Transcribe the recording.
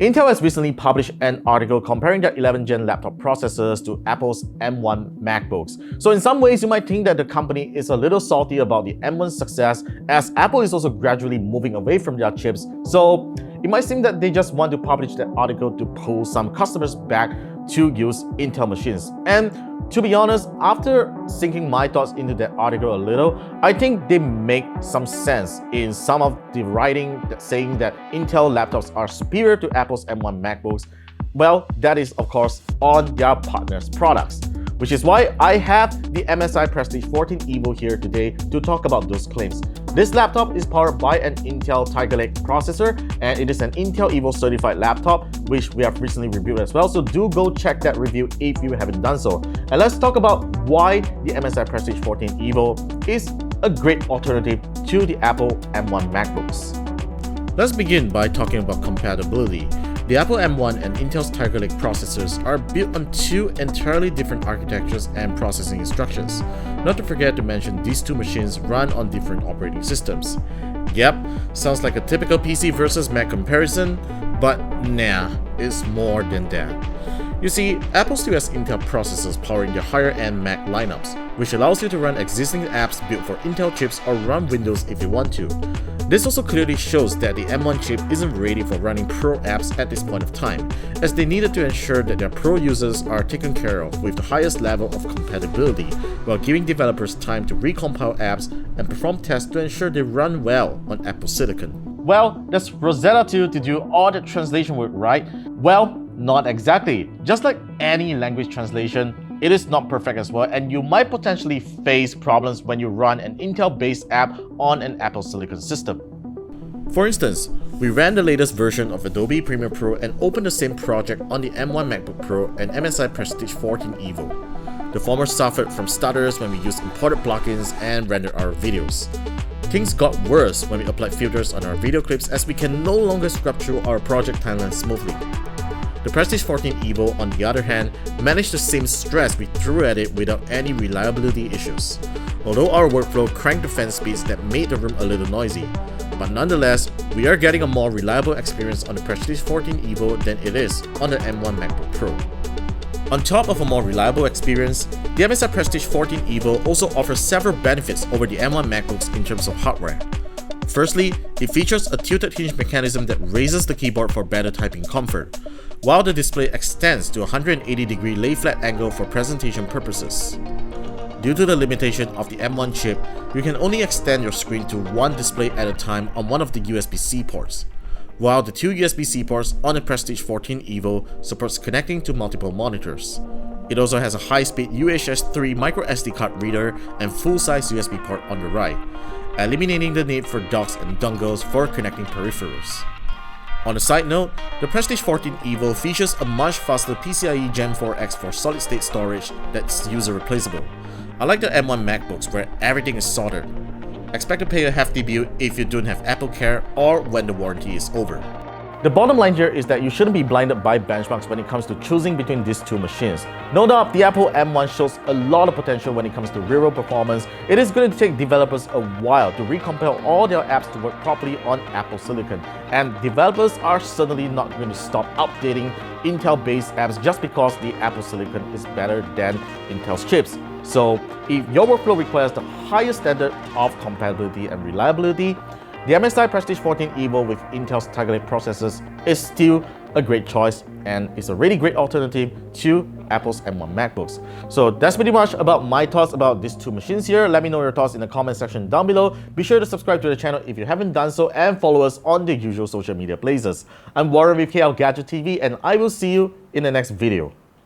Intel has recently published an article comparing their 11th gen laptop processors to Apple's M1 MacBooks. So in some ways, you might think that the company is a little salty about the M1's success, as Apple is also gradually moving away from their chips. So it might seem that they just want to publish that article to pull some customers back to use Intel machines. And to be honest, after sinking my thoughts into that article a little, I think they make some sense in some of the writing saying that Intel laptops are superior to Apple's M1 MacBooks. Well, that is of course on their partners' products, which is why I have the MSI Prestige 14 Evo here today to talk about those claims. This laptop is powered by an Intel Tiger Lake processor, and it is an Intel Evo certified laptop, which we have recently reviewed as well, so do go check that review if you haven't done so. And let's talk about why the MSI Prestige 14 Evo is a great alternative to the Apple M1 MacBooks. Let's begin by talking about compatibility. The Apple M1 and Intel's Tiger Lake processors are built on two entirely different architectures and processing instructions. Not to forget to mention these two machines run on different operating systems. Yep, sounds like a typical PC versus Mac comparison, but nah, it's more than that. You see, Apple still has Intel processors powering their higher-end Mac lineups, which allows you to run existing apps built for Intel chips or run Windows if you want to. This also clearly shows that the M1 chip isn't ready for running Pro apps at this point of time, as they needed to ensure that their Pro users are taken care of with the highest level of compatibility, while giving developers time to recompile apps and perform tests to ensure they run well on Apple Silicon. Well, does Rosetta 2 to do all the translation work, right? Well, not exactly. Just like any language translation, it is not perfect as well, and you might potentially face problems when you run an Intel-based app on an Apple Silicon system. For instance, we ran the latest version of Adobe Premiere Pro and opened the same project on the M1 MacBook Pro and MSI Prestige 14 Evo. The former suffered from stutters when we used imported plugins and rendered our videos. Things got worse when we applied filters on our video clips, as we can no longer scrub through our project timeline smoothly. The Prestige 14 Evo, on the other hand, managed the same stress we threw at it without any reliability issues. Although our workflow cranked the fan speeds that made the room a little noisy. But nonetheless, we are getting a more reliable experience on the Prestige 14 Evo than it is on the M1 MacBook Pro. On top of a more reliable experience, the MSI Prestige 14 Evo also offers several benefits over the M1 MacBooks in terms of hardware. Firstly, it features a tilted hinge mechanism that raises the keyboard for better typing comfort, while the display extends to a 180-degree lay-flat angle for presentation purposes. Due to the limitation of the M1 chip, you can only extend your screen to one display at a time on one of the USB-C ports, while the two USB-C ports on the Prestige 14 Evo supports connecting to multiple monitors. It also has a high-speed UHS 3 microSD card reader and full-size USB port on the right, eliminating the need for docks and dongles for connecting peripherals. On a side note, the Prestige 14 Evo features a much faster PCIe Gen 4X for solid-state storage that's user-replaceable. Unlike the M1 MacBooks where everything is soldered. Expect to pay a hefty bill if you don't have Apple Care or when the warranty is over. The bottom line here is that you shouldn't be blinded by benchmarks when it comes to choosing between these two machines. No doubt, the Apple M1 shows a lot of potential when it comes to real-world performance. It is going to take developers a while to recompile all their apps to work properly on Apple Silicon. And developers are certainly not going to stop updating Intel-based apps just because the Apple Silicon is better than Intel's chips. So, if your workflow requires the highest standard of compatibility and reliability, the MSI Prestige 14 Evo with Intel's Tiger Lake processors is still a great choice and is a really great alternative to Apple's M1 MacBooks. So that's pretty much about my thoughts about these two machines here. Let me know your thoughts in the comment section down below. Be sure to subscribe to the channel if you haven't done so and follow us on the usual social media places. I'm Warren with KLGadgetTV and I will see you in the next video.